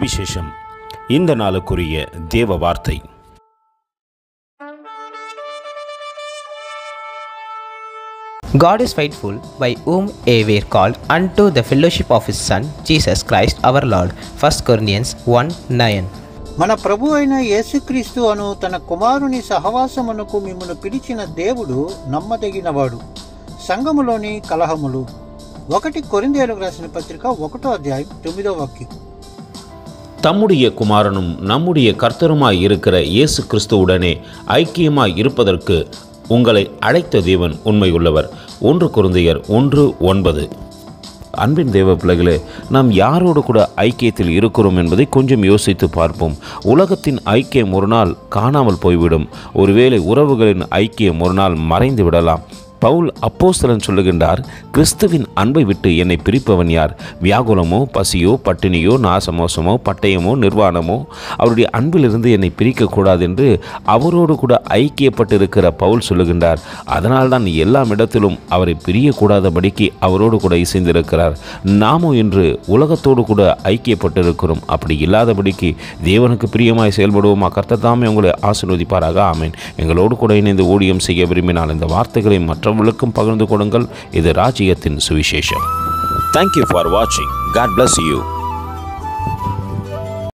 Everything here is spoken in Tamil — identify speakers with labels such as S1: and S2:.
S1: சுவிசேஷம். இந்த நாளுக்குரிய தேவ வார்த்தை.
S2: God is faithful, by whom ye were called unto the fellowship of His Son, Jesus Christ our Lord. 1 Corinthians 1:9.
S3: మన ప్రభు అయిన యేసుక్రీస్తు అను తన కుమారుని సహవాసమునకు మిమ్మును పిలిచిన దేవుడు నమ్మదగినవాడు. సంఘములోని కలహములు. 1 కొరింథీయులకు రాసిన పత్రిక 1:9.
S1: தம்முடைய குமாரனும் நம்முடைய கர்த்தருமாய் இருக்கிற இயேசு கிறிஸ்துவுடனே ஐக்கியமாய் இருப்பதற்கு உங்களை அழைத்த தேவன் உண்மையுள்ளவர். 1 கொரிந்தியர் 1:9. அன்பின் தேவ பிள்ளைகளே, நாம் யாரோடு கூட ஐக்கியத்தில் இருக்கிறோம் என்பதை கொஞ்சம் யோசித்து பார்ப்போம். உலகத்தின் ஐக்கியம் ஒரு நாள் காணாமல் போய்விடும். ஒருவேளை உறவுகளின் ஐக்கியம் ஒரு நாள் மறைந்து விடலாம். பவுல் அப்போஸ்தலன் சொல்லுகின்றார், கிறிஸ்துவின் அன்பை விட்டு என்னை பிரிப்பவன் யார்? வியாகுலமோ, பசியோ, பட்டினியோ, நாசமோசமோ, பட்டயமோ, நிர்வாணமோ அவருடைய அன்பிலிருந்து என்னை பிரிக்கக்கூடாது என்று அவரோடு கூட ஐக்கியப்பட்டிருக்கிற பவுல் சொல்லுகின்றார். அதனால்தான் எல்லா இடத்திலும் அவரை பிரியக்கூடாதபடிக்கு அவரோடு கூட இசைந்திருக்கிறார். நாமும் இன்று உலகத்தோடு கூட ஐக்கியப்பட்டிருக்கிறோம். அப்படி இல்லாதபடிக்கு தேவனுக்கு பிரியமாய் செயல்படுவோமா? கர்த்தர் தாமே உங்களை ஆசீர்வதிப்பாராக. ஆமென். எங்களோடு கூட இணைந்து ஊழியம் செய்ய விரும்பினால் இந்த வார்த்தைகளை மற்றவர்களுக்கும் பகிர்ந்து கொடுங்கள். இது ராஜ்யத்தின் சுவிசேஷம். Thank you for watching. God bless you.